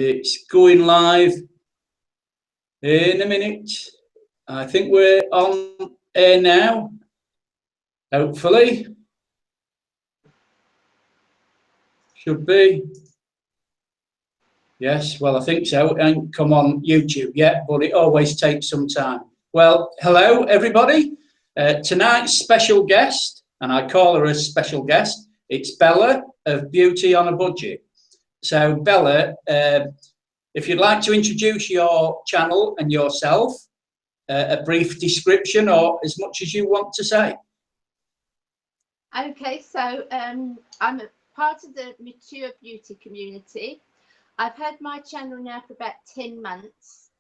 It's going live in a minute. I think we're on air now, hopefully. Should be. Yes, well, I think so. It ain't come on YouTube yet, but it always takes some time. Well, hello, everybody. Tonight's special guest, and I call her a special guest, it's Bella of Beauty on a Budget. So, Bella, if you'd like to introduce your channel and yourself, a brief description or as much as you want to say. Okay, so I'm a part of the mature beauty community. I've had my channel now for about 10 months.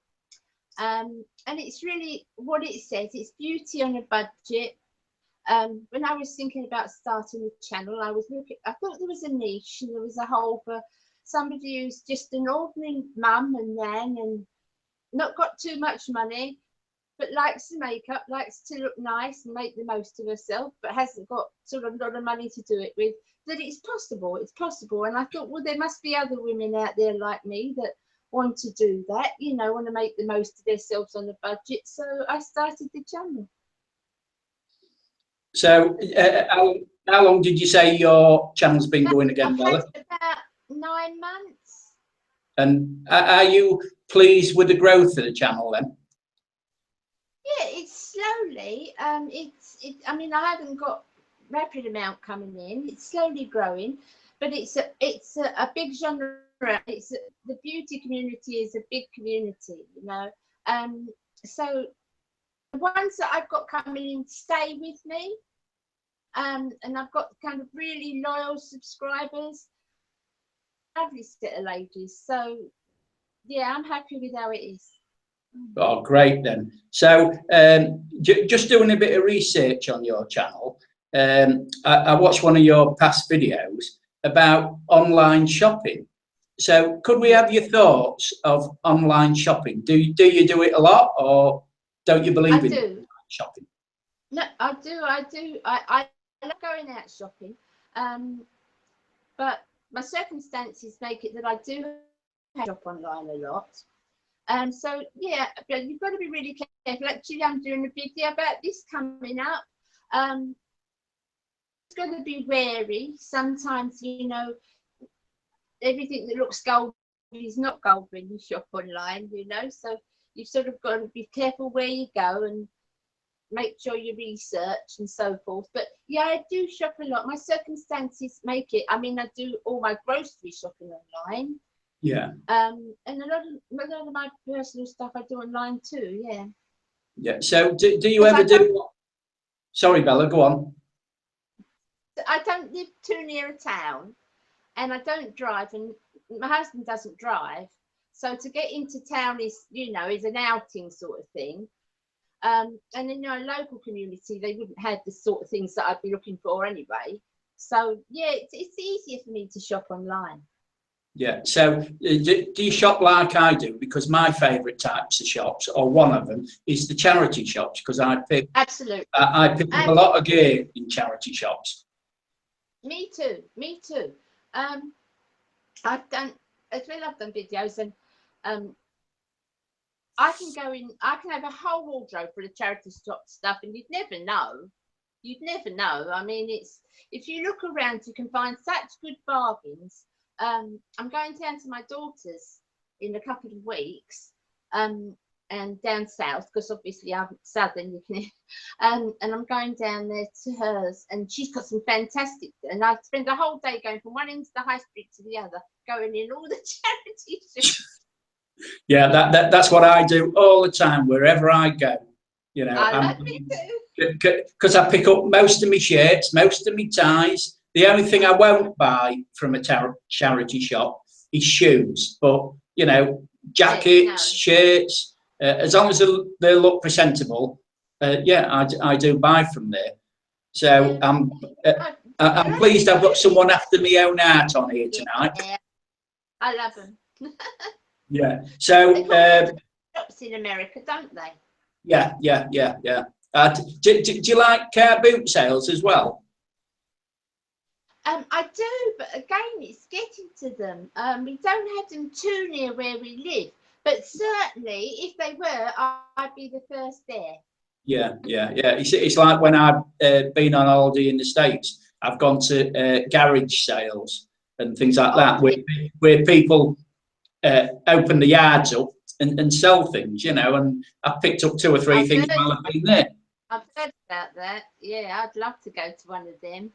And it's really what it says, it's beauty on a budget. When I was thinking about starting the channel, I thought there was a niche and there was a hole for somebody who's just an ordinary mum and nan and not got too much money, but likes the makeup, likes to look nice and make the most of herself, but hasn't got sort of a lot of money to do it with, that it's possible. And I thought, well, there must be other women out there like me that want to do that, you know, want to make the most of themselves on a budget. So I started the channel. So how long did you say your channel's been going again, Bella? About 9 months. And are you pleased with the growth of the channel then? Yeah, it's slowly. I mean, I haven't got rapid amount coming in. It's slowly growing, but it's a big genre. The beauty community is a big community, you know. So the ones that I've got coming in stay with me, and I've got kind of really loyal subscribers. Lovely set of ladies. So yeah, I'm happy with how it is. Oh, great then. So just doing a bit of research on your channel, I watched one of your past videos about online shopping. So could we have your thoughts of online shopping? Do you do it a lot, or don't you believe in online shopping? No, I do. I love going out shopping, but my circumstances make it that I do shop online a lot. So yeah, but you've got to be really careful. Actually, I'm doing a video about this coming up. It's got to be wary. Sometimes, you know, everything that looks gold is not gold when you shop online, you know. So you've sort of got to be careful where you go and make sure you research and so forth. But yeah, I do shop a lot. My circumstances make it. I mean, I do all my grocery shopping online. Yeah. And a lot of my personal stuff I do online too. Yeah. Yeah. So do you ever do? Sorry, Bella, go on. I don't live too near a town, and I don't drive, and my husband doesn't drive. So to get into town is, you know, is an outing sort of thing. And in our local community, they wouldn't have the sort of things that I'd be looking for anyway. So yeah, it's easier for me to shop online. Yeah. So do you shop like I do? Because my favourite types of shops, or one of them, is the charity shops. Because I pick I pick up a lot of gear in charity shops. Me too. I've done videos, and I can go in. I can have a whole wardrobe for the charity shop stuff, and you'd never know. I mean, if you look around, you can find such good bargains. I'm going down to my daughter's in a couple of weeks, and down south, because obviously I'm southern, you can, and I'm going down there to hers, and she's got some fantastic, and I spend a whole day going from one end of the high street to the other, going in all the charity shops. Yeah, that's what I do all the time, wherever I go. You know, because I pick up most of my shirts, most of my ties. The only thing I won't buy from a charity shop is shoes. But, you know, jackets, shirts, as long as they look presentable, yeah, I do buy from there. So I'm pleased I've got someone after my own art on here tonight. Yeah, I love them. Yeah. So shops in America, don't they? Yeah. Do you like boot sales as well? I do, but again, it's getting to them. We don't have them too near where we live, but certainly if they were, I'd be the first there. Yeah. It's like when I've been on holiday in the States, I've gone to garage sales and things like that, where people open the yards up and sell things, you know, and I've picked up 2 or 3 things while I've been there. I've heard about that. Yeah, I'd love to go to one of them.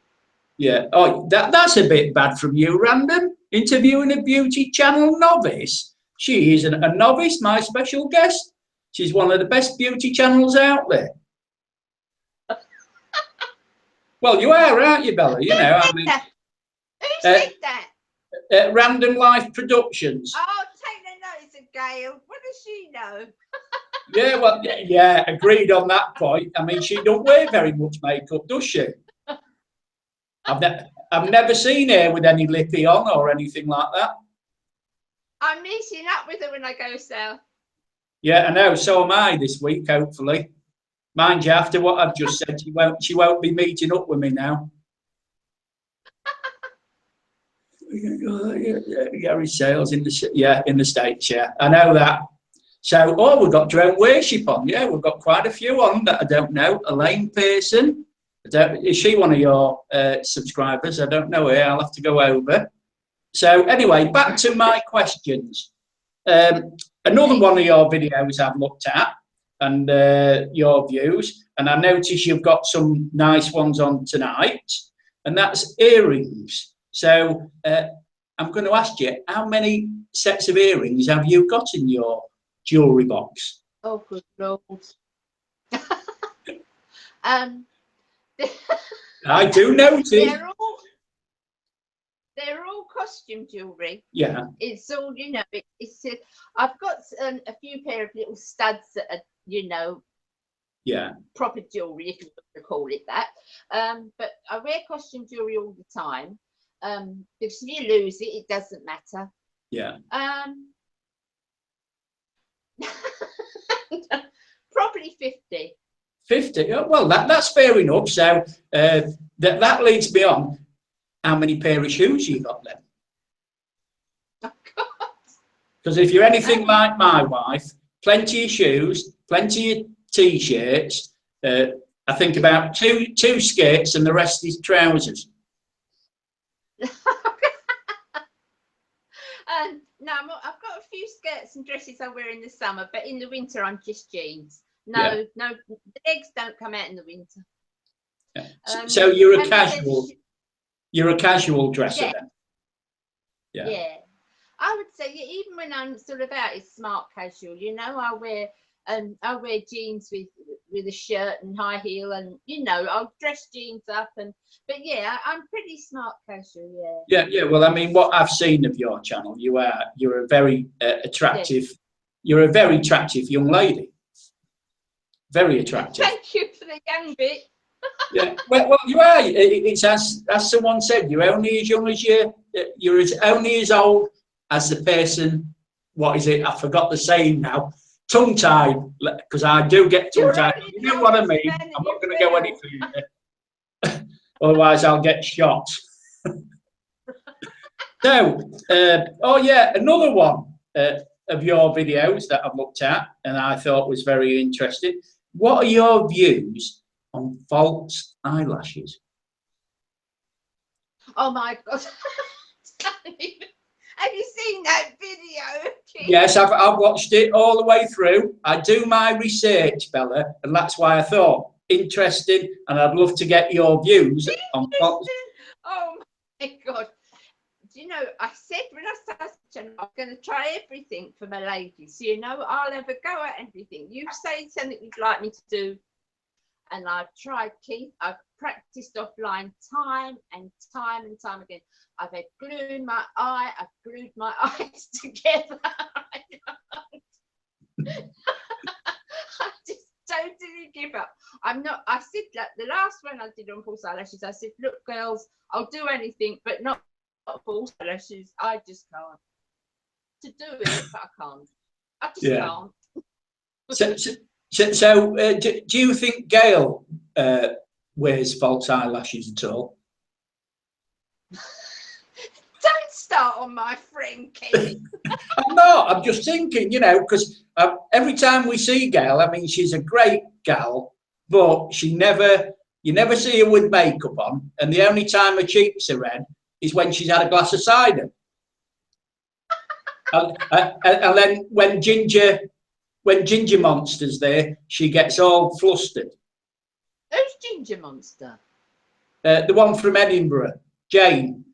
Yeah. Oh, that's a bit bad from you, Random. Interviewing a beauty channel novice. She isn't a novice, my special guest. She's one of the best beauty channels out there. Well, you are, aren't you, Bella? You know, I mean. Who said that? Random Life Productions. Oh, take the notice of Gail. What does she know? Yeah, well, yeah, agreed on that point. I mean, she don't wear very much makeup, does she? I've never seen her with any lippy on or anything like that. I'm meeting up with her when I go south. Yeah, I know. So am I this week, hopefully. Mind you, after what I've just said, she won't be meeting up with me now. Garage sales in the States. Yeah, I know that. So, we've got drone worship on. Yeah, we've got quite a few on that I don't know. Elaine Pearson. Is she one of your subscribers? I don't know her. I'll have to go over. So anyway, back to my questions. Another one of your videos I've looked at and your views, and I notice you've got some nice ones on tonight, and that's earrings. So I'm going to ask you, how many sets of earrings have you got in your jewellery box? Oh, good Lord. I do notice. They're all costume jewellery. Yeah. It's all, you know, I've got a few pair of little studs that are, you know, yeah, proper jewellery, if you want to call it that. But I wear costume jewellery all the time. Because if you lose it, it doesn't matter. Yeah. Probably 50. 50. Oh, well, that's fair enough. So that leads me on. How many pair of shoes you got then? Oh, God. Because if you're anything like my wife, plenty of shoes, plenty of t-shirts. I think about two skirts, and the rest is trousers. No, I've got a few skirts and dresses I wear in the summer, but in the winter I'm just jeans. No, the legs don't come out in the winter. Yeah. So you're a casual. You're a casual dresser then. Yeah. Yeah. I would say even when I'm sort of out, it's smart casual. You know, I wear jeans with a shirt and high heel, and you know, I'll dress jeans up but yeah, I'm pretty smart casual. Yeah. Yeah. Well, I mean, what I've seen of your channel, you're a very attractive. Yes. You're a very attractive young lady. Very attractive. Thank you for the young bit. Yeah, well, you are. It's as someone said, you're only as young as you're only as old as the person. What is it? I forgot the saying now. Tongue-tied, because I do get tongue-tied. You know what I mean? I'm not going to go any further. Otherwise, I'll get shot. So, another one of your videos that I've looked at and I thought was very interesting. What are your views on false eyelashes? Oh my God. Have you seen that video? Yes, I've watched it all the way through. I do my research, Bella, and that's why I thought interesting, and I'd love to get your views on false. Oh my God. Do you know, I said when I started, I'm going to try everything for my ladies. So, you know, I'll have a go at everything. You say something you'd like me to do, and I've tried, Keith. I've practiced offline time and time again. I've had glue in my eye. I've glued my eyes together. I just totally give up. I said that the last one I did on false eyelashes, I said, look, girls, I'll do anything, but not false eyelashes. I just can't. To do it, but I can't. I just can't. So do you think Gail wears false eyelashes at all? Don't start on my friend, Kenny. I'm not. I'm just thinking, you know, because every time we see Gail, I mean, she's a great gal, but you never see her with makeup on, and the only time her cheeks are red is when she's had a glass of cider. and then when Ginger Monster's there, she gets all flustered. Who's Ginger Monster? The one from Edinburgh, Jane.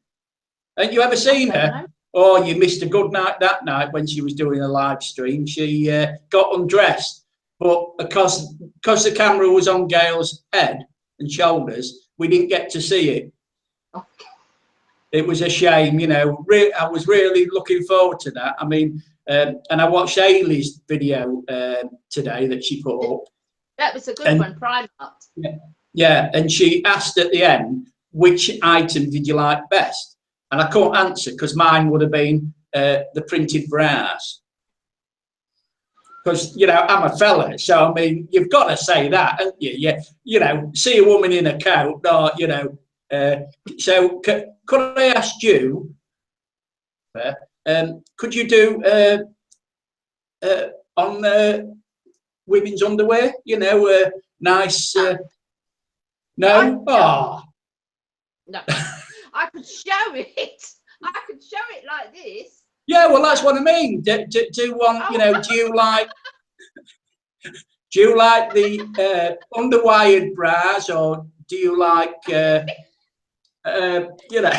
Ain't you ever seen her? Oh, you missed a good night that night when she was doing a live stream. She got undressed, but because the camera was on Gail's head and shoulders, we didn't get to see it. Okay. It was a shame, you know. I was really looking forward to that. I mean, and I watched Ailey's video today that she put up. That was a good one, Primark. Yeah, and she asked at the end, which item did you like best? And I couldn't answer because mine would have been the printed bras. Because, you know, I'm a fella, so, I mean, you've got to say that, haven't you? Yeah, you know, see a woman in a coat, or, you know. So could I ask you, could you do on women's underwear, you know, nice, no? Oh. No, I could show it. I could show it like this. Yeah, well, that's what I mean. Do one, you know, do you like the underwired bras, or do you like, you know,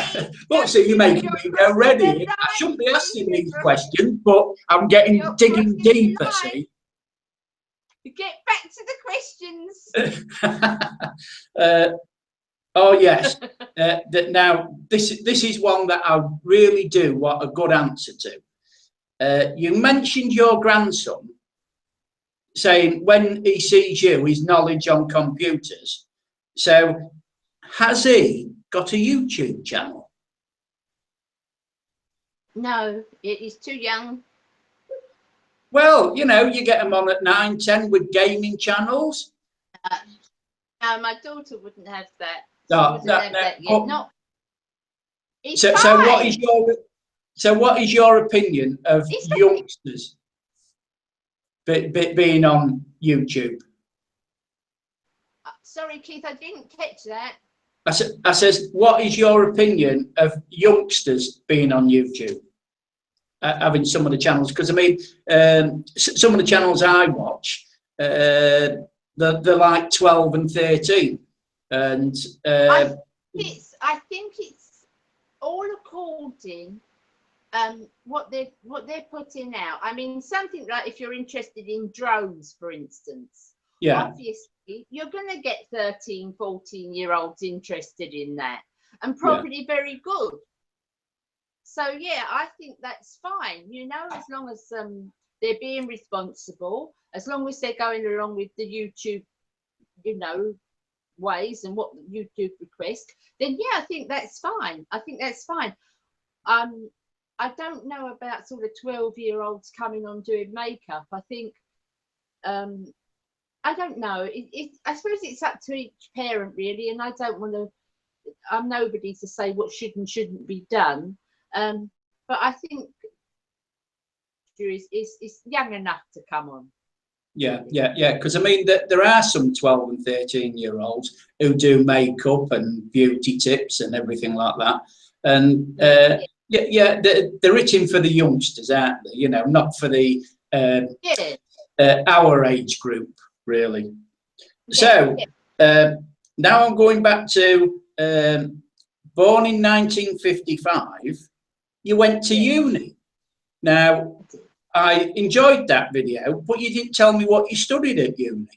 look, see, you're making me go ready. I shouldn't be asking these questions, but I'm digging deeper, see. Get back to the questions. Oh yes. Now this is one that I really do want a good answer to. You mentioned your grandson saying when he sees you, his knowledge on computers. So has he got a YouTube channel? No, he's too young. Well, you know, you get him on at 9, 10 with gaming channels. No, my daughter wouldn't have that. No. No. So what is your opinion of youngsters being on YouTube? Sorry, Keith, I didn't catch that. I says, what is your opinion of youngsters being on YouTube? Having some of the channels, because I mean, some of the channels I watch, they're like 12 and 13, and I think it's all according what they're putting out. I mean, something like if you're interested in drones, for instance, yeah, obviously you're going to get 13, 14-year-olds interested in that, and probably very good. So yeah, I think that's fine, you know, as long as they're being responsible, as long as they're going along with the YouTube, you know, ways and what YouTube request, then yeah, I think that's fine. I think that's fine. I don't know about sort of 12-year-olds coming on doing makeup. I think I don't know. I suppose it's up to each parent really, and I don't want to. I'm nobody to say what should and shouldn't be done. But I think is young enough to come on. Yeah. Because I mean, there are some 12 and 13-year-olds who do makeup and beauty tips and everything like that. And they're itching for the youngsters, aren't they? You know, not for the our age group, really. So now I'm going back to born in 1955. You went to uni. Now, I enjoyed that video, but you didn't tell me what you studied at uni.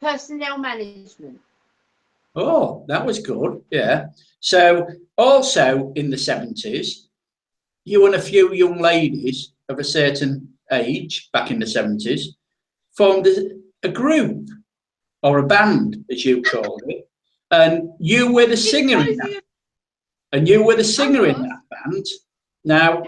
Personnel management. Oh, that was good. Yeah. So also in the 70s, you and a few young ladies of a certain age back in the 70s formed a group or a band, as you called it, and you were the singer in that. And you were the singer in that band. Now,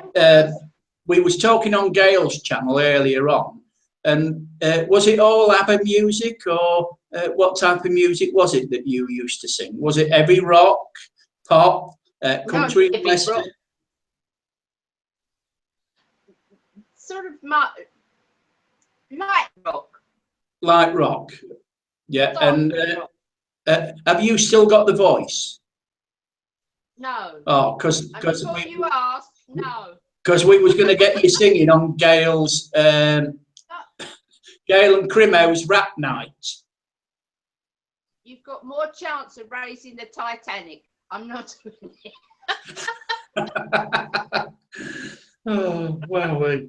we was talking on Gail's channel earlier on, and was it all ABBA music, or what type of music was it that you used to sing? Was it heavy rock, pop, country and western? Sort of light rock. Light rock. Yeah. And have you still got the voice? No. Oh, because you asked, no. Because we was going to get you singing on Gail's, Gail and Crimo's rap night. You've got more chance of raising the Titanic. I'm not doing it. Oh, wow.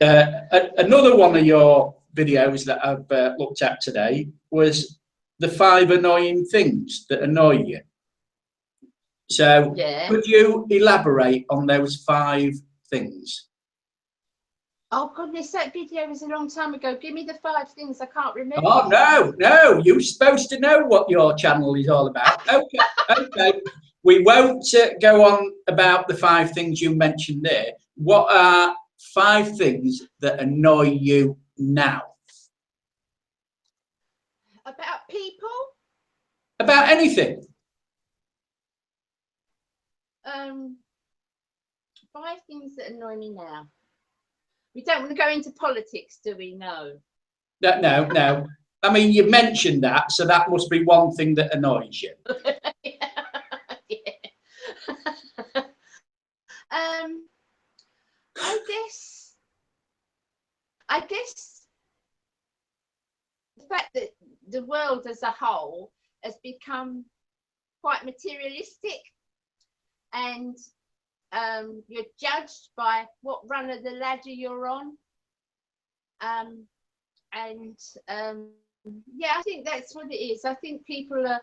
Another one of your videos that I've looked at today was the 5 annoying things that annoy you. So could you elaborate on those 5 things? Oh goodness, that video was a long time ago. Give me the 5 things I can't remember. Oh no, you're supposed to know what your channel is all about. Okay. We won't go on about the 5 things you mentioned there. What are 5 things that annoy you now? About people? About anything. 5 things that annoy me now. We don't want to go into politics, do we? No. No. I mean, you mentioned that, so that must be one thing that annoys you. Yeah. I guess the fact that the world as a whole has become quite materialistic, and you're judged by what run of the ladder you're on. Yeah, I think that's what it is. I think people are,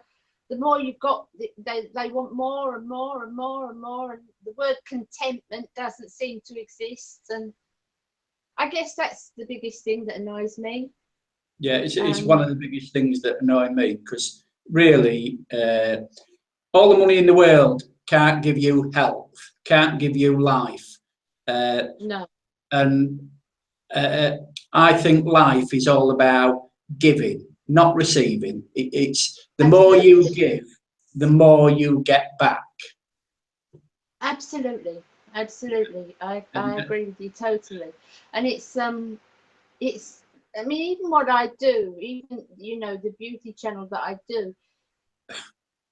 the more you've got, they want more and more and more and more, and the word contentment doesn't seem to exist. And I guess that's the biggest thing that annoys me. Yeah, it's one of the biggest things that annoy me, because really all the money in the world can't give you health, can't give you life. No. And I think life is all about giving, not receiving. It's the more you give, the more you get back. Absolutely. I agree with you totally. And it's I mean, even what I do, even the beauty channel that I do,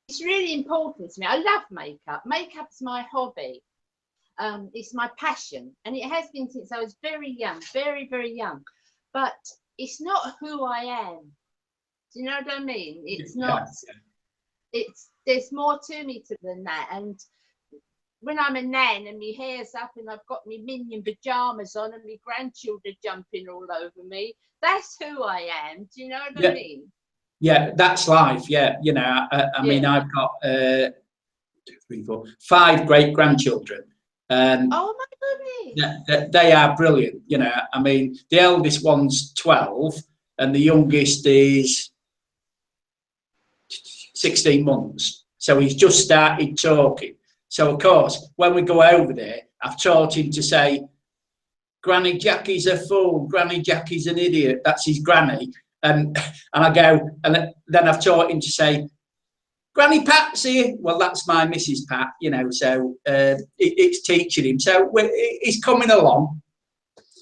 it's really important to me. I love makeup. Makeup's my hobby. It's my passion, and it has been since I was very young, very, very young. But it's not who I am. Do you know what I mean? It's not. There's more to me than that. And when I'm a nan and my hair's up and I've got my minion pajamas on and my grandchildren jumping all over me, that's who I am. Do you know what I mean? Yeah, that's life. Yeah, I mean, I've got 2, 3, 4, 5 great grandchildren. Oh my goodness! They are brilliant. I mean, the eldest one's 12, and the youngest is 16 months. So he's just started talking. So of course, when we go over there, I've taught him to say, "Granny Jackie's a fool. Granny Jackie's an idiot." That's his granny. And I go, and then I've taught him to say, "Granny Pat's here." Well, that's my Mrs. Pat, so it's teaching him. So he's coming along.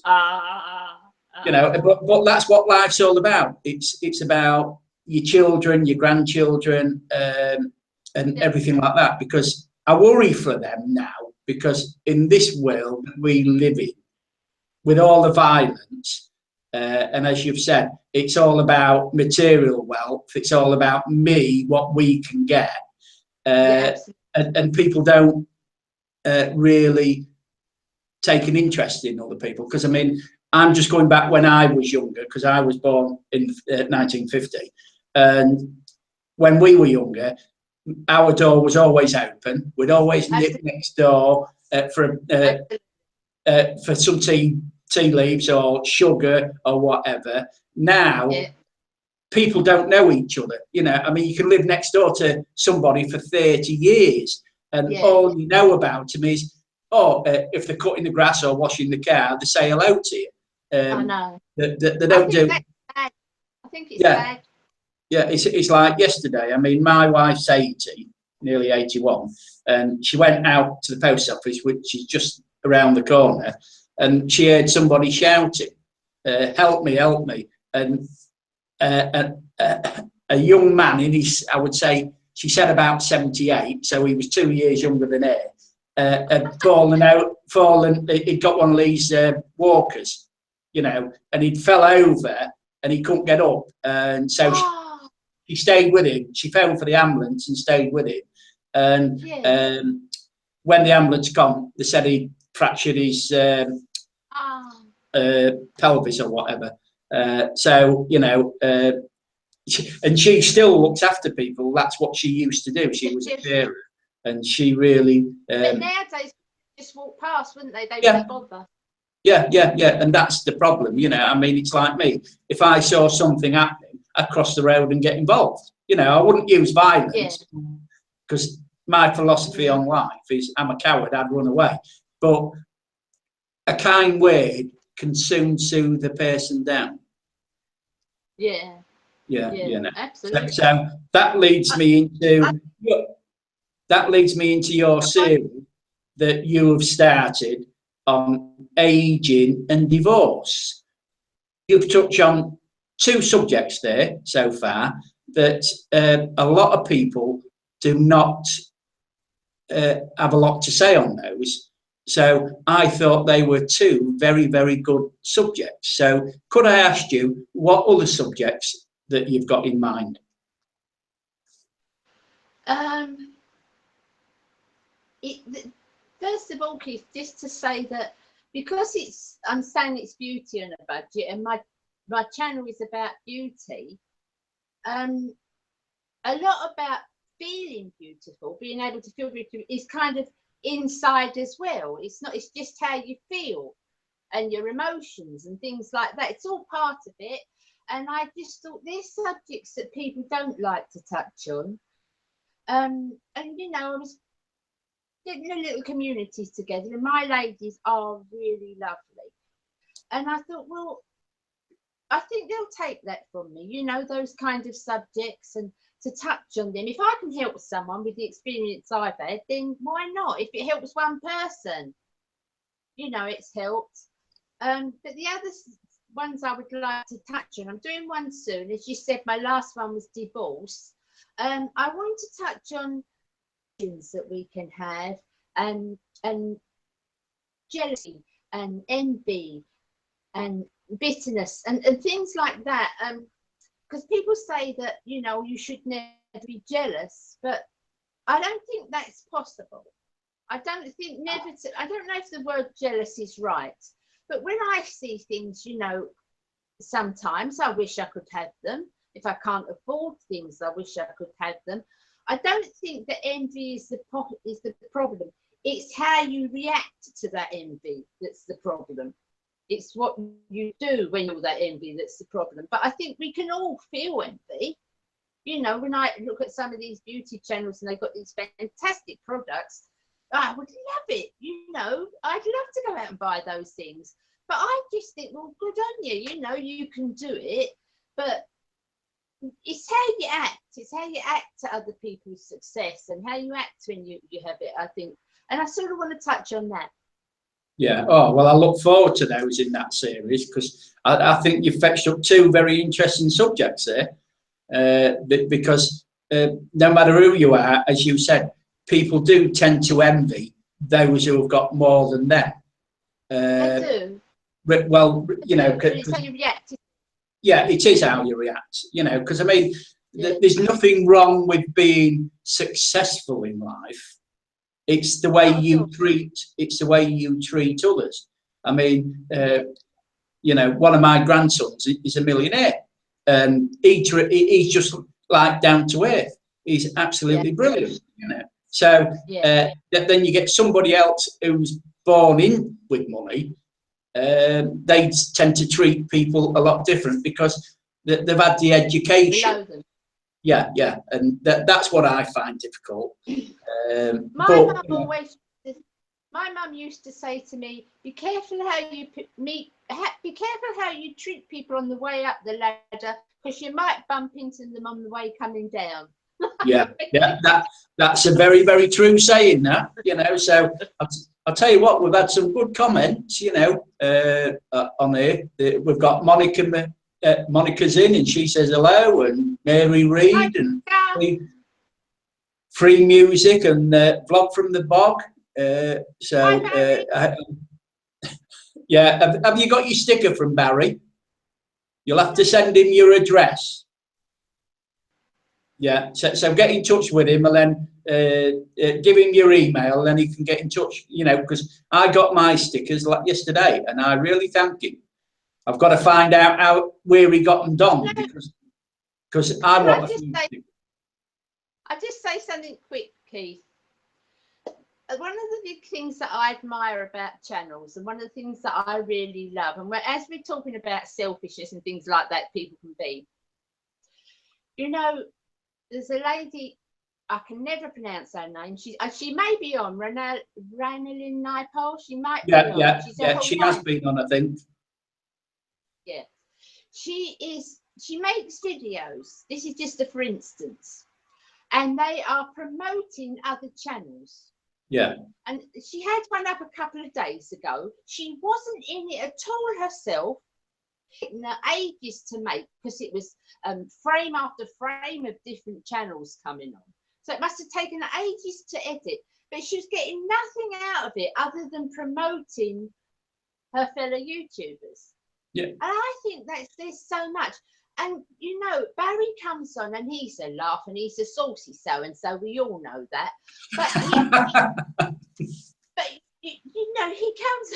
But that's what life's all about. It's about your children, your grandchildren, and everything like that. Because I worry for them now, because in this world that we live in, with all the violence, and as you've said, it's all about material wealth. It's all about me, what we can get. And people don't really take an interest in other people. Because, I mean, I'm just going back when I was younger, because I was born in 1950. And when we were younger, our door was always open. We'd always nip next door for some tea leaves or sugar or whatever. Now, people don't know each other. I mean, you can live next door to somebody for 30 years, and all you know about them is, if they're cutting the grass or washing the car, they say hello to you. I know. They don't do. I think it's bad. Yeah, it's like yesterday. I mean, my wife's 80, nearly 81, and she went out to the post office, which is just around the corner, and she heard somebody shouting, help me, help me. And a young man in his, I would say, she said about 78, so he was 2 years younger than her, had fallen, he'd got one of these walkers, you know, and he'd fell over and he couldn't get up. And so she stayed with him. She phoned for the ambulance and stayed with him. And when the ambulance come, they said he fractured his pelvis or whatever. So, you know, and she still looks after people. That's what she used to do. She was a carer, and she really. But nowadays, just walk past, wouldn't they? They wouldn't bother. Yeah, and that's the problem. You know, I mean, it's like me. If I saw something happening, I'd cross the road and get involved. You know, I wouldn't use violence because my philosophy on life is I'm a coward. I'd run away. But a kind word can soon soothe the person down. Yeah, you know. absolutely. So that leads me into your series that you have started on aging and divorce. You've touched on two subjects there so far that a lot of people do not have a lot to say on those. So I thought they were two very, very good subjects. So could I ask you what other subjects that you've got in mind? First of all, Keith, just to say that because I'm saying it's beauty on a budget, and my channel is about beauty. A lot about feeling beautiful, being able to feel beautiful, is kind of inside as well. It's just how you feel and your emotions and things like that. It's all part of it. And I just thought there's subjects that people don't like to touch on. And you know, I was getting a little communities together, and my ladies are really lovely. And I thought, well, I think they'll take that from me, you know, those kind of subjects, and to touch on them. If I can help someone with the experience I've had, then why not? If it helps one person, you know, it's helped. But the other ones I would like to touch on, I'm doing one soon. As you said, my last one was divorce. I want to touch on things that we can have, and jealousy and envy and bitterness and things like that. Because people say that, you know, you should never be jealous, but I don't think that's possible. I don't know if the word jealous is right, but when I see things, you know, sometimes I wish I could have them. If I can't afford things, I wish I could have them. I don't think that envy is the problem. It's how you react to that envy that's the problem. It's what you do when you're that envy that's the problem. But I think we can all feel envy. You know, when I look at some of these beauty channels and they've got these fantastic products, I would love it. You know, I'd love to go out and buy those things. But I just think, well, good on you. You know, you can do it. But it's how you act. It's how you act to other people's success and how you act when you have it, I think. And I sort of want to touch on that. Yeah. Oh, well, I look forward to those in that series, because I think you've fetched up two very interesting subjects there. Because no matter who you are, as you said, people do tend to envy those who have got more than them. They do. Well, you know, it's how you react. Yeah, it is how you react, you know, because I mean, there's nothing wrong with being successful in life. It's the way you treat. It's the way you treat others. I mean, you know, one of my grandsons is a millionaire, and he's just like down to earth. He's absolutely brilliant, you know. So then you get somebody else who's born in with money. They tend to treat people a lot different because they've had the education. Yeah, and that's what I find difficult. My mum used to say to me, "Be careful how you be careful how you treat people on the way up the ladder, because you might bump into them on the way coming down." Yeah, that's a very, very true saying, that, so I'll tell you what, we've had some good comments, on here. We've got Monica's in, and she says hello, and Mary Reed, and free music, and vlog from the bog. Yeah, have you got your sticker from Barry? You'll have to send him your address. Yeah, so get in touch with him, and then give him your email, and then he can get in touch, because I got my stickers like yesterday, and I really thank him. I've got to find out where he got them done, because I want a few stickers. I'll just say something quick, Keith. One of the big things that I admire about channels, and one of the things that I really love, and as we're talking about selfishness and things like that people can be, there's a lady, I can never pronounce her name. She may be on, Ranelin Naipaul. She might be on. Yeah, she has been on, I think. Yeah. She makes videos. This is just a for instance. And they are promoting other channels. Yeah. And she had one up a couple of days ago. She wasn't in it at all herself. Taking her ages to make, because it was frame after frame of different channels coming on. So it must have taken her ages to edit. But she was getting nothing out of it other than promoting her fellow YouTubers. Yeah. And I think there's so much. And Barry comes on and he's a laugh and he's a saucy so-and-so. We all know that. But he comes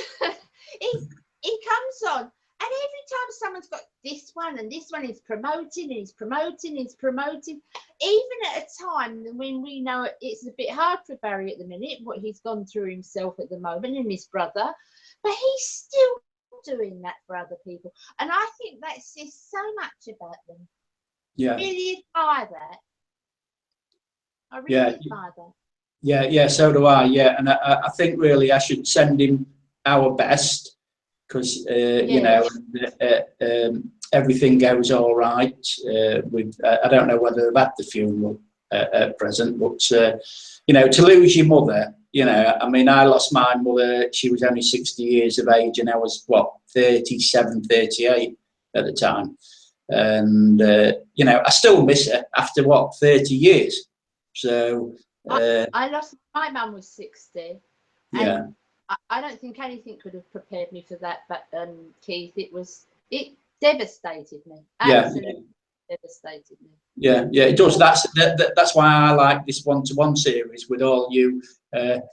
he comes on, and every time someone's got this one and this one is promoting and he's promoting, even at a time when we know it's a bit hard for Barry at the minute, what he's gone through himself at the moment and his brother, but he's still doing that for other people, and I think that says so much about them. Yeah, I really admire that. I really admire that. Yeah, so do I. Yeah, and I think really I should send him our best, because everything goes all right. I don't know whether they've had the funeral at present, but to lose your mother. I mean, I lost my mother, she was only 60 years of age, and I was, 37, 38 at the time. And, I still miss her after, 30 years. So... I lost, my mum was 60. Yeah. I don't think anything could have prepared me for that, but, Keith, it devastated me. Absolutely devastated me. Yeah, it does. That's why I like this one-to-one series with all you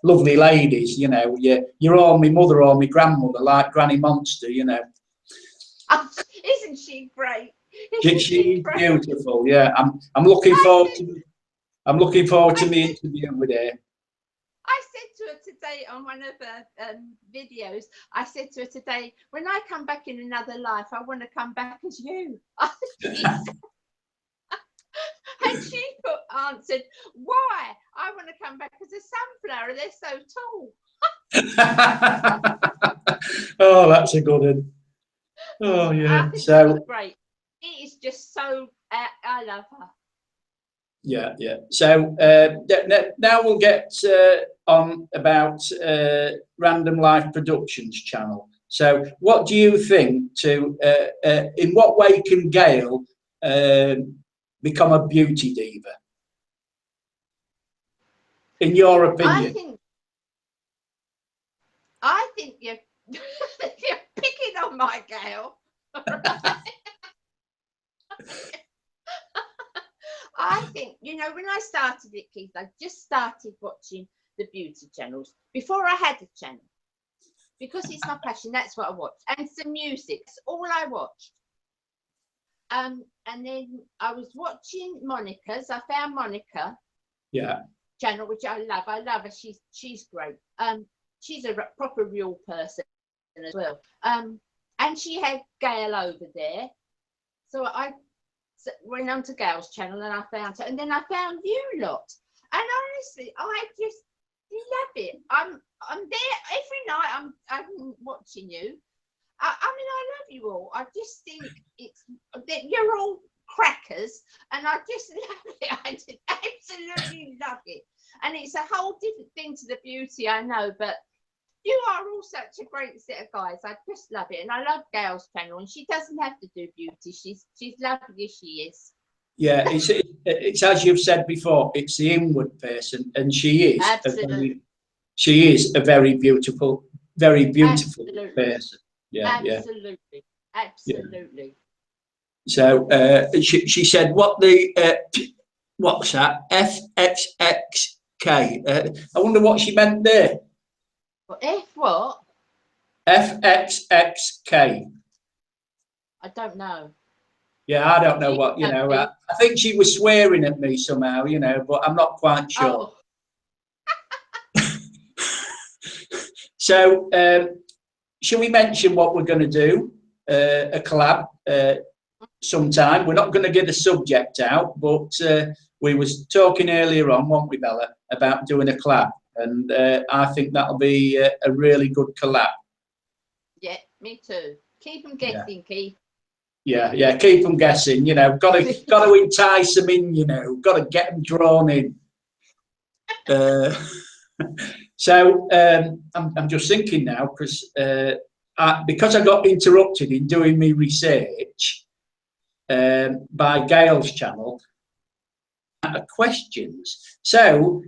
lovely ladies. You're all my mother or my grandmother, like Granny Monster. Isn't she great? She's beautiful. Yeah, I'm looking forward to the interview with her. I said to her today on one of her videos, I said to her today, when I come back in another life, I want to come back as you. And she answered, why? I want to come back as a sunflower. They're so tall. Oh, that's a good one. Oh, yeah. I think that's great. It is just so, I love her. Yeah. So now we'll get on about Random Life Productions channel. So what do you think in what way can Gail become a beauty diva? In your opinion? I think you're picking on my Gail. I think, when I started it, Keith, I just started watching the beauty channels before I had a channel, because it's my passion. That's what I watched, and some music. That's all I watched. And then I was watching Monica's. I found Monica. Yeah. Channel, which I love. I love her. She's great. She's a proper real person as well. And she had Gail over there, so I went on to Gail's channel and I found her, and then I found you lot, and honestly I just love it. I'm there every night. I'm watching you. I mean, I love you all. I just think it's that you're all crackers, and I just love it. I just absolutely love it. And it's a whole different thing to the beauty, I know, but you are all such a great set of guys. I just love it. And I love Gail's channel, and she doesn't have to do beauty. She's lovely as she is. Yeah, it's as you've said before, it's the inward person, and she is Absolutely. she is a very beautiful Absolutely. person. Yeah, absolutely. yeah. Absolutely. So she said, "What the what's that? FXXK." I wonder what she meant there. Well, F what? FXXK. I don't know. Yeah, I don't know what, you know. I think she was swearing at me somehow, you know, but I'm not quite sure. Oh. So, shall we mention what we're going to do? A collab sometime. We're not going to get the subject out, but we was talking earlier on, weren't we, Bella, about doing a collab, and I think that'll be a really good collab. Yeah, me too. Keep them guessing, Keith. Yeah, keep them guessing. You know, got to entice them in. You know, got to get them drawn in. So I'm just thinking now because I got interrupted in doing my research by Gail's channel. Questions. So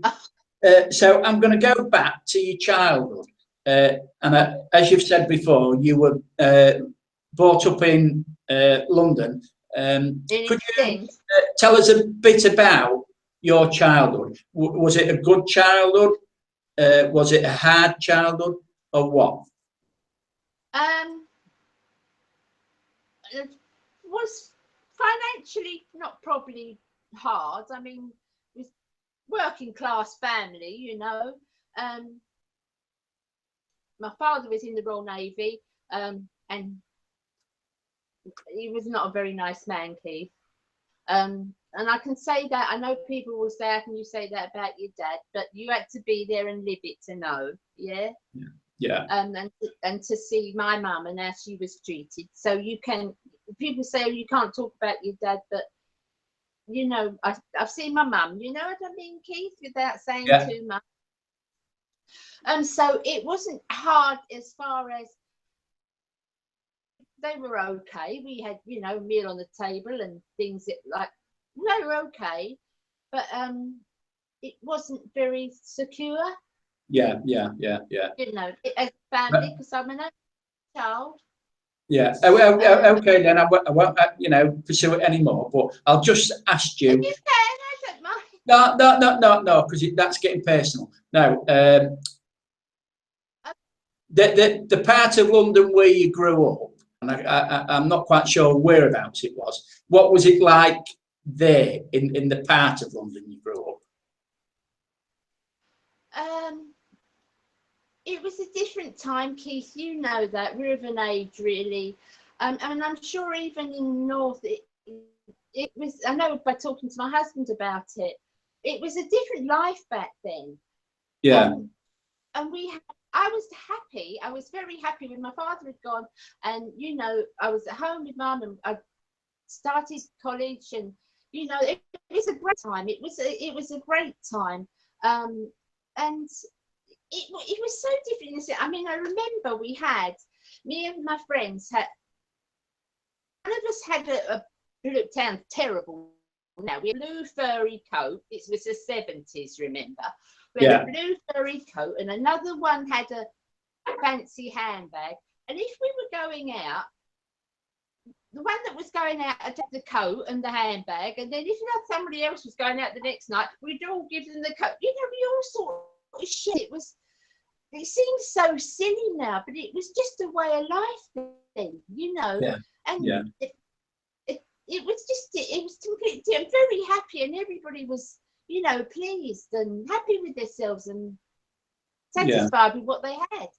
I'm going to go back to your childhood, and as you've said before, you were brought up in London. Could you tell us a bit about your childhood? Was it a good childhood? Was it a hard childhood, or what? It was financially not probably hard. I mean, it was working class family, you know. My father was in the Royal Navy, and he was not a very nice man, Keith. And I can say that. I know people will say, how can you say that about your dad? But you had to be there and live it to know. Yeah. Yeah. And to see my mum and how she was treated. So you can, people say, oh, you can't talk about your dad, but you know, I've seen my mum, you know what I mean, Keith, without saying too much. So it wasn't hard as far as they were okay. We had, you know, meal on the table and things like they were okay, but it wasn't very secure. Yeah. You know, as a family, because I'm an only child. Yeah. Okay, then I won't you know, pursue it anymore. But I'll just ask you. You can, I don't mind. No, because that's getting personal. No. The part of London where you grew up, and I'm not quite sure whereabouts it was. What was it like there in the part of London you grew up? It was a different time, Keith. You know that we're of an age, really. And I'm sure even in North, it was. I know by talking to my husband about it, it was a different life back then. Yeah. And I was happy. I was very happy when my father had gone, and you know, I was at home with mum, and I started college, and you know, it was a great time. It was a great time, and it was so different. I mean, I remember me and my friends had. One of us had it sounds terrible now. We had a blue furry coat. It was the 70s, remember? We had a blue furry coat, and another one had a fancy handbag. And if we were going out, the one that was going out had the coat and the handbag, and then if somebody else was going out the next night, we'd all give them the coat. You know, we all sort of shit. It seems so silly now, but it was just a way of life then, you know. And it was completely. I'm very happy, and everybody was, you know, pleased and happy with themselves and satisfied with what they had.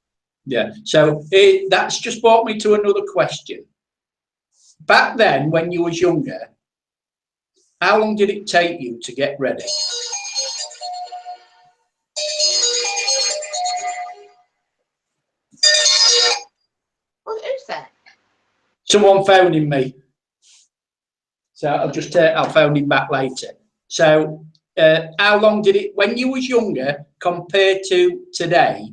Yeah. So that's just brought me to another question. Back then, when you was younger, how long did it take you to get ready? Well, who's that? Someone phoning me. So I'll phone him back later. So how long did it, when you was younger compared to today,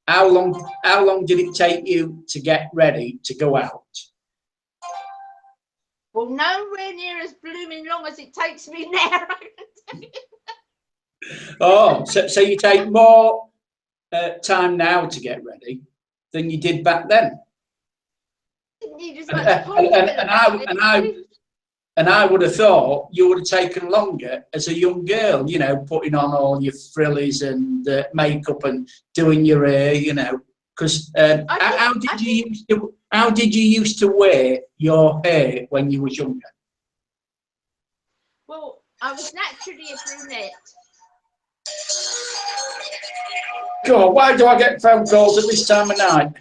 how long did it take you to get ready to go out? Well, nowhere near as blooming long as it takes me now. Oh, so you take more time now to get ready than you did back then. And I would have thought you would have taken longer as a young girl, you know, putting on all your frillies and makeup and doing your hair, you know, because how did you used to wear your hair when you was younger? Well, I was naturally a brunette. God, why do I get phone calls at this time of night?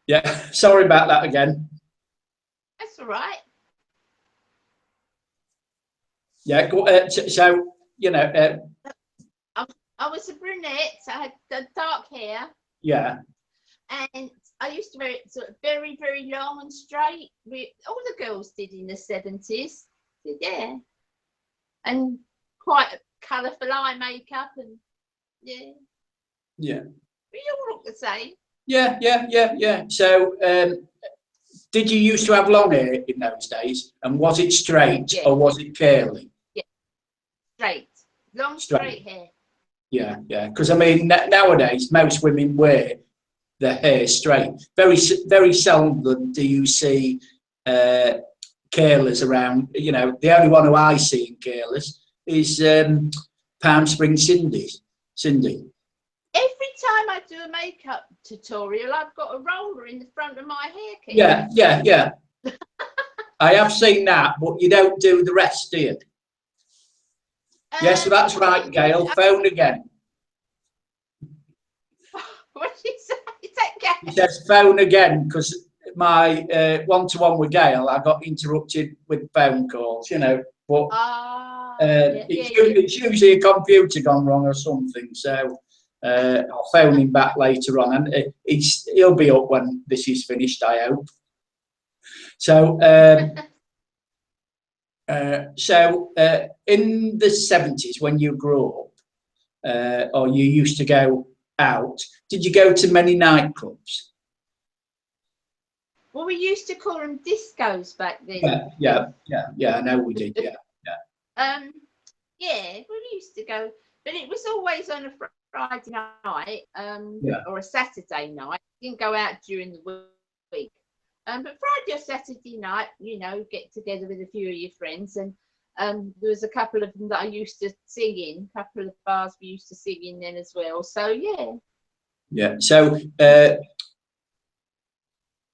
Yeah, sorry about that again. That's all right. Yeah, so, you know. I was a brunette, so I had dark hair. Yeah. And I used to wear it sort of very, very long and straight. All the girls did in the 70s. Yeah. And quite colourful eye makeup and yeah. Yeah. We all look the same. Yeah. So, did you used to have long hair in those days? And was it straight or was it curly? Yeah, straight. Long, straight hair. Yeah. Because, I mean, nowadays, most women wear their hair straight. Very, very seldom do you see curlers around. You know, the only one who I see in curlers is Palm Springs Cindy. Every time I do a makeup tutorial, I've got a roller in the front of my hair. Yeah. I have seen that, but you don't do the rest, do you? Yes, that's right, Gail. Phone again. What did you say? Is that Gail? He says phone again because my one-to-one with Gail, I got interrupted with phone calls, you know. But it's usually a computer gone wrong or something. So I'll phone him back later on, and he'll be up when this is finished, I hope. So. In the 70s, when you grew up, or you used to go out, did you go to many nightclubs? Well, we used to call them discos back then. Yeah, I know we did, yeah. Yeah, we used to go, but it was always on a Friday night, or a Saturday night. Didn't go out during the week. But Friday or Saturday night, you know, get together with a few of your friends, and there was a couple of them that I used to sing in, a couple of bars we used to sing in then as well. So yeah. Yeah. So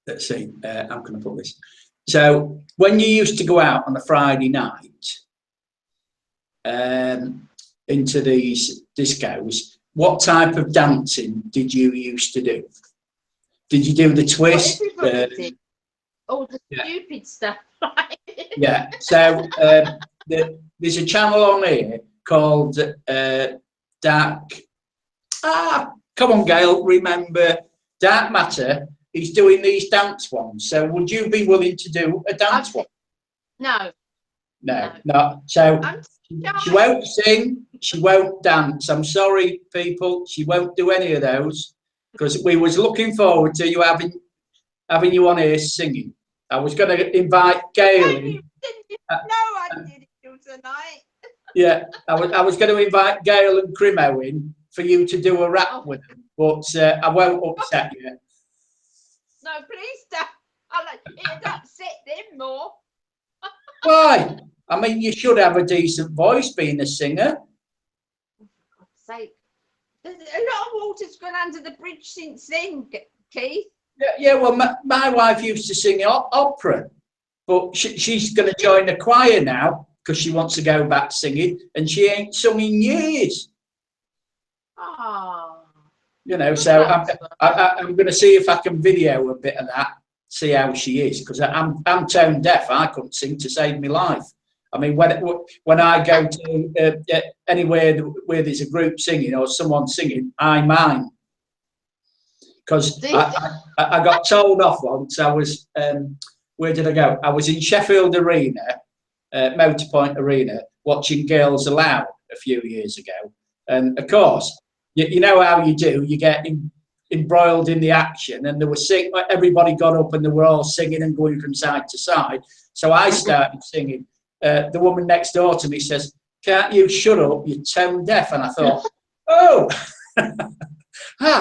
let's see. I'm going to put this. So when you used to go out on a Friday night into these discos, what type of dancing did you used to do? Did you do the twist? Did. All the stupid stuff. Yeah. So there's a channel on here called Dark. Come on, Gail. Remember Dark Matter. He's doing these dance ones. So would you be willing to do a dance one? No. So she won't sing. She won't dance. I'm sorry, people. She won't do any of those. Because we was looking forward to you having you on here singing. I was going to invite Gail in. No, I didn't tonight. Yeah, I was going to invite Gail and Crimo in for you to do a rap with them, but I won't upset you. No, please don't. It'd upset them more. Why? I mean, you should have a decent voice being a singer. For God's sake. A lot of water's gone under the bridge since then, Keith. Yeah. Well, my wife used to sing opera, but she's going to join the choir now because she wants to go back singing, and she ain't sung in years. Oh. You know, so I'm going to see if I can video a bit of that, see how she is, because I'm tone deaf. I couldn't sing to save my life. I mean, when I go to anywhere where there's a group singing or someone singing, I mime. because I got told off once. I was, where did I go? I was in Sheffield Arena, Motorpoint Arena, watching Girls Aloud a few years ago. And of course, you know how you do, you get embroiled in the action, and everybody got up and they were all singing and going from side to side. So I started singing. The woman next door to me says, "Can't you shut up, you're tone deaf?" And I thought, oh,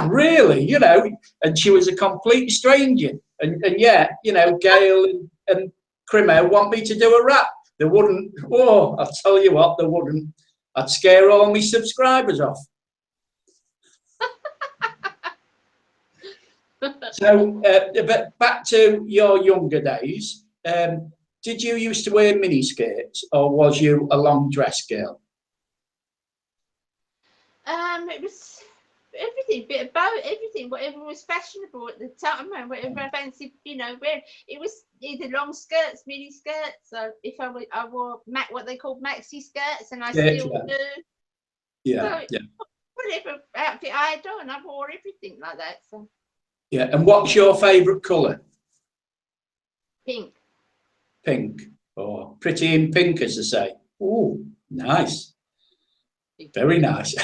really? You know, and she was a complete stranger. And yeah, you know, Gail and Crimo want me to do a rap. They wouldn't. Oh, I'll tell you what, they wouldn't. I'd scare all my subscribers off. So, but back to your younger days. Did you used to wear miniskirts, or was you a long dress girl? It was everything, bit about everything, whatever was fashionable at the time, and whatever I fancied, you know, where it was either long skirts, mini skirts. So if I wore what they called maxi skirts, and I still do. Yeah, so, whatever outfit I had on, I wore everything like that. So. Yeah, and what's your favourite colour? Pink. Pink. Oh, pretty in pink, as they say. Oh, nice. Very nice.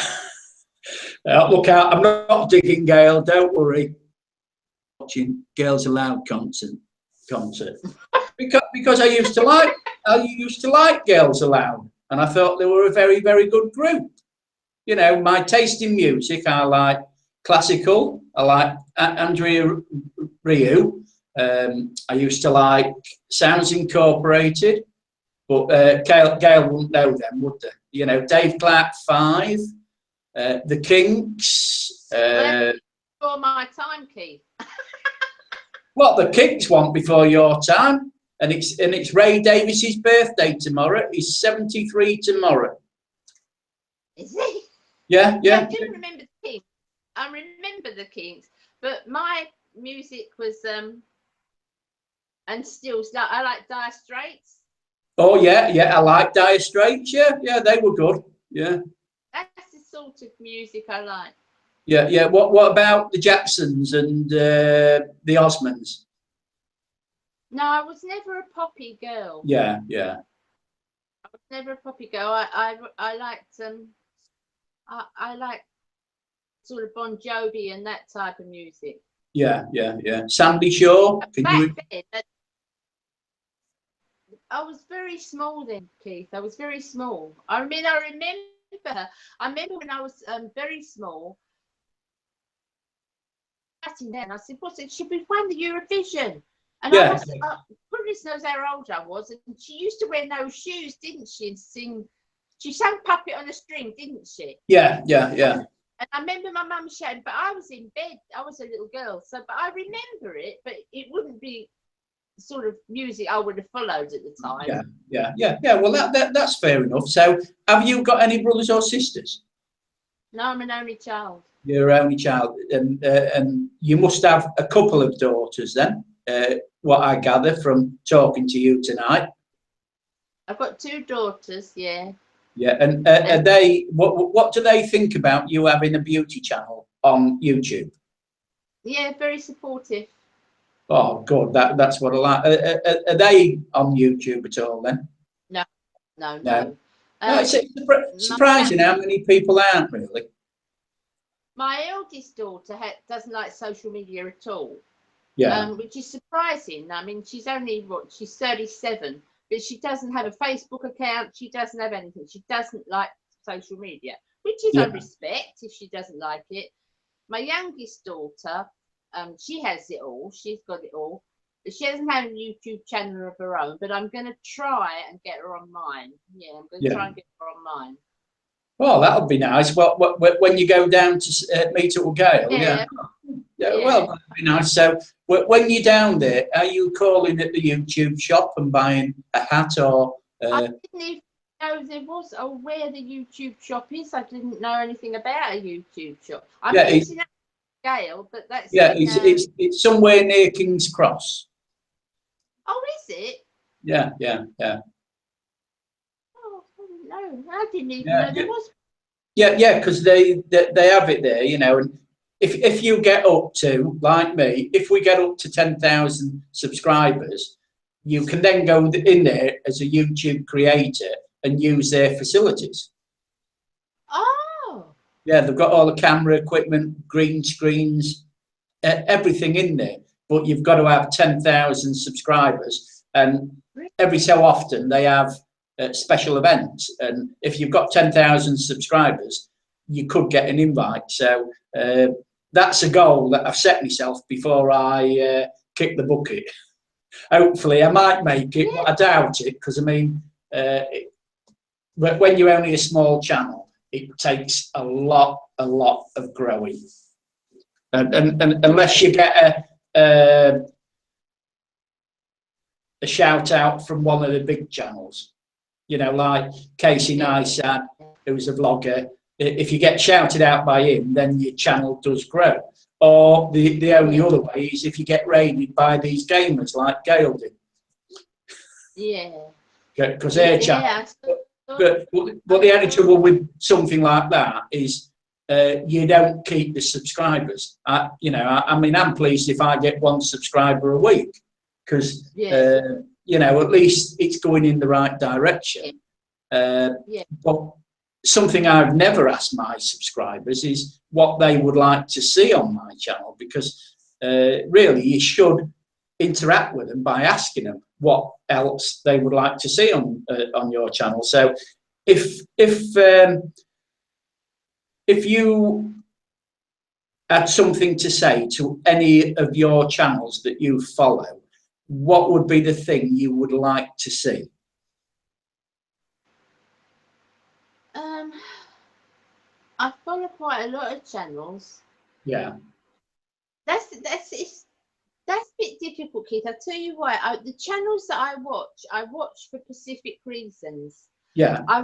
Look out, I'm not digging Gail, don't worry. Watching Girls Aloud concert. because I used to like Girls Aloud, and I thought they were a very, very good group. You know, my taste in music, I like classical, I like Andrea Rieu. I used to like Sounds Incorporated, but Gail wouldn't know them, would they? You know, Dave Clark 5, the Kinks. Before my time, Keith. What the Kinks want before your time, and it's Ray Davies's birthday tomorrow. He's 73 tomorrow. Is he? Yeah. I do remember the Kinks. I remember the Kinks, but my music was and still I like Dire Straits. Oh yeah, I like Dire Straits. Yeah, they were good. Yeah. That's the sort of music I like. Yeah. What about the Jacksons and the Osmonds? No, I was never a poppy girl. Yeah. I was never a poppy girl. I liked I like sort of Bon Jovi and that type of music. Yeah. Sandy Shaw. Then, I was very small then, Keith. I was very small. I remember when I was very small. Then I said, "What's it? Should we won the Eurovision?" And I was, goodness knows how old I was. And she used to wear no shoes, didn't she? And sing. She sang "Puppet on a String," didn't she? Yeah. And I remember my mum shouting, but I was in bed. I was a little girl, but I remember it. But it wouldn't be sort of music I would have followed at the time. Yeah. Well, that's fair enough. So, have you got any brothers or sisters? No, I'm an only child. You're an only child, and you must have a couple of daughters then. What I gather from talking to you tonight. I've got 2 daughters. Yeah. Yeah, and are they? What do they think about you having a beauty channel on YouTube? Yeah, very supportive. Oh, good. That's what I like. Are they on YouTube at all then? No. No, it's surprising how many people aren't really. My eldest daughter doesn't like social media at all. Yeah. Which is surprising. I mean, she's only she's 37, but she doesn't have a Facebook account. She doesn't have anything. She doesn't like social media, which is I respect if she doesn't like it. My youngest daughter, she has it all. She's got it all. But she doesn't have a YouTube channel of her own, but I'm going to try and get her on mine. Yeah, I'm going to try and get her on mine. Well, that'll be nice. Well, when you go down to meet up with Gail, yeah. Well, that'll be nice. So, when you're down there, are you calling at the YouTube shop and buying a hat or? I didn't even know there was where the YouTube shop is. I didn't know anything about a YouTube shop. I'm using that Gail, but that's it's somewhere near King's Cross. Oh, is it? Yeah. No, I didn't even know there was. Yeah, because they have it there, you know, and if you get up to, like me, if we get up to 10,000 subscribers, you can then go in there as a YouTube creator and use their facilities. Oh. Yeah, they've got all the camera equipment, green screens, everything in there. But you've got to have 10,000 subscribers, and every so often they have special events. And if you've got 10,000 subscribers, you could get an invite. So that's a goal that I've set myself before I kick the bucket. Hopefully, I might make it, but I doubt it, because I mean, when you're only a small channel, it takes a lot of growing, and unless you get a shout out from one of the big channels, you know, like Casey Neistat, who's a vlogger. If you get shouted out by him, then your channel does grow. Or the only other way is if you get raided by these gamers like Gail did. Yeah. Because their channel. But the only trouble with something like that is you don't keep the subscribers. You know, I mean, I'm pleased if I get 1 subscriber a week, because you know, at least it's going in the right direction. But something I've never asked my subscribers is what they would like to see on my channel, because really you should interact with them by asking them what else they would like to see on your channel. So if you had something to say to any of your channels that you follow, what would be the thing you would like to see? I follow quite a lot of channels. Yeah. That's a bit difficult, Keith. I'll tell you why. The channels that I watch for specific reasons. Yeah. I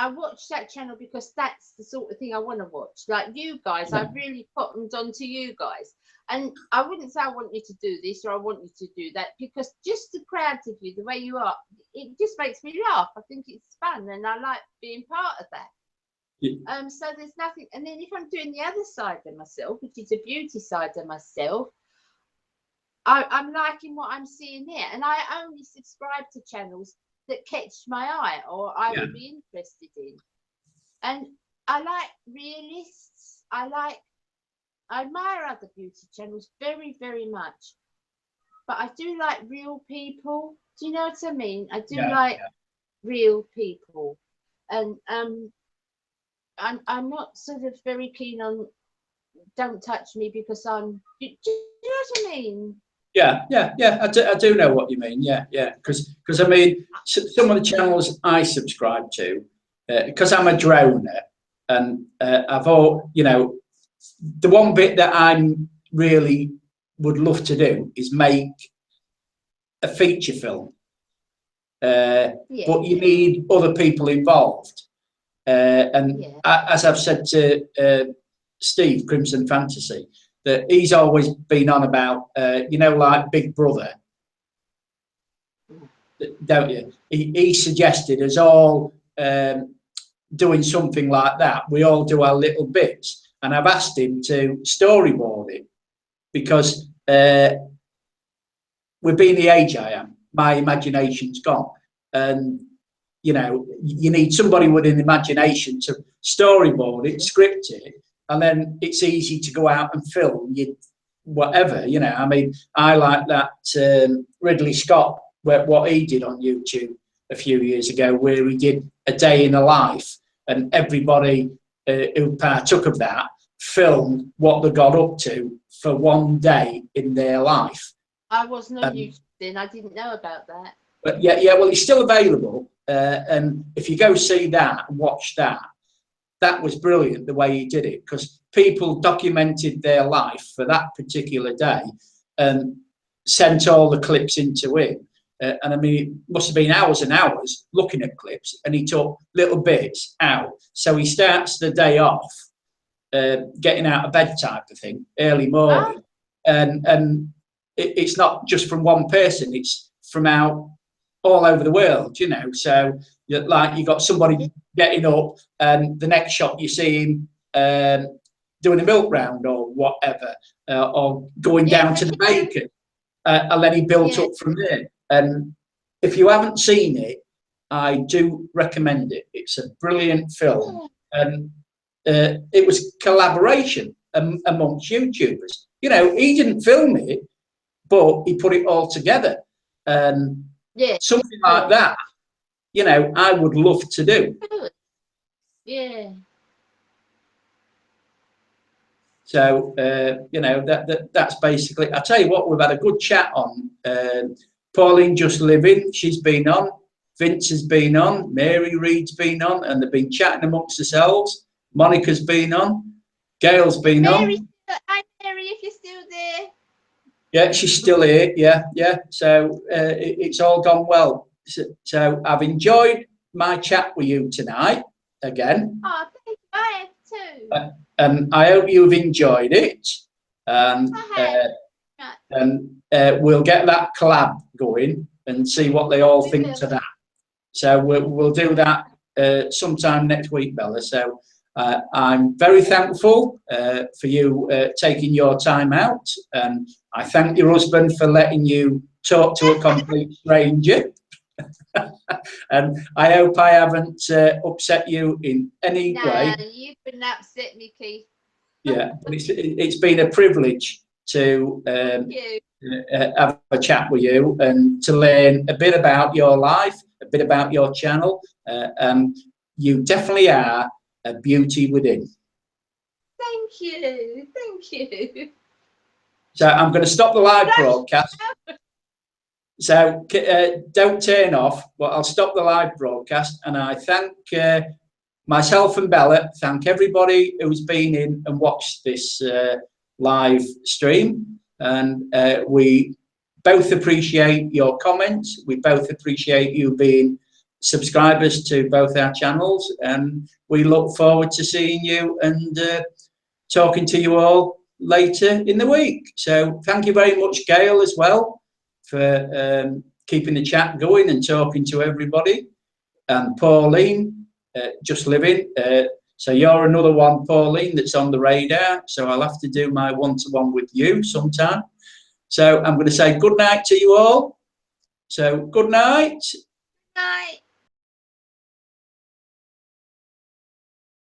watch that channel because that's the sort of thing I want to watch. Like you guys, I really cottoned onto you guys. And I wouldn't say I want you to do this or I want you to do that, because just the crowd of you, the way you are, it just makes me laugh. I think it's fun and I like being part of that. Yeah. So there's nothing. And then if I'm doing the other side of myself, which is a beauty side of myself, I'm liking what I'm seeing here. And I only subscribe to channels that catch my eye or I would be interested in. And I like realists. I admire other beauty channels very, very much. But I do like real people. Do you know what I mean? I do like real people. And I'm not sort of very keen on don't touch me because I'm. Do you know what I mean? Yeah. I do know what you mean. Yeah. Because I mean, some of the channels I subscribe to, because I'm a droner, and I've all, you know, the one bit that I'm really would love to do is make a feature film, but you need other people involved. As I've said to Steve, Crimson Fantasy, that he's always been on about, you know, like Big Brother, don't you? He suggested us all doing something like that. We all do our little bits. And I've asked him to storyboard it, because with being the age I am, my imagination's gone. And you know, you need somebody with an imagination to storyboard it, script it, and then it's easy to go out and film whatever, you know. I mean, I like that Ridley Scott, what he did on YouTube a few years ago, where he did a day in a life, and everybody who partook of that filmed what they got up to for one day in their life. I wasn't on YouTube then, I didn't know about that. But well, it's still available. And if you go see that and watch that, that was brilliant the way he did it, because people documented their life for that particular day and sent all the clips into him. And I mean, it must have been hours and hours looking at clips, and he took little bits out. So he starts the day off getting out of bed type of thing, early morning. And it's not just from one person, it's from out all over the world, you know. So like you got somebody getting up, and the next shot you see him doing a milk round or whatever, or going down to the baker, and then he built up from there. And if you haven't seen it, I do recommend it. It's a brilliant film, and it was collaboration amongst YouTubers. You know, he didn't film it, but he put it all together. And something like that, you know, I would love to do. Yeah. So, you know, that's basically, I tell you what, we've had a good chat on. Pauline Just Living, she's been on. Vince has been on. Mary Reed's been on, and they've been chatting amongst themselves. Monica's been on. Gail's been on. Hi, Mary, if you're still there. Yeah, she's still here. Yeah. So it's all gone well. So I've enjoyed my chat with you tonight again. Oh, thank you. I have too. And I hope you've enjoyed it. And we'll get that collab going and see what they all think to that. So we'll do that sometime next week, Bella. So I'm very thankful for you taking your time out, and I thank your husband for letting you talk to a complete stranger. And I hope I haven't upset you in any way. No, you couldn't upset me, Keith. Yeah, but it's been a privilege to have a chat with you and to learn a bit about your life, a bit about your channel. You definitely are a beauty within. Thank you. Thank you. So I'm going to stop the live broadcast. So don't turn off, but I'll stop the live broadcast. And I thank myself and Bella, thank everybody who's been in and watched this live stream. And we both appreciate your comments. We both appreciate you being subscribers to both our channels. And we look forward to seeing you and talking to you all later in the week. So thank you very much, Gail, as well, for keeping the chat going and talking to everybody. And Pauline, Just Living. So you're another one, Pauline, that's on the radar. So I'll have to do my one-to-one with you sometime. So I'm going to say good night to you all. So good night. Night.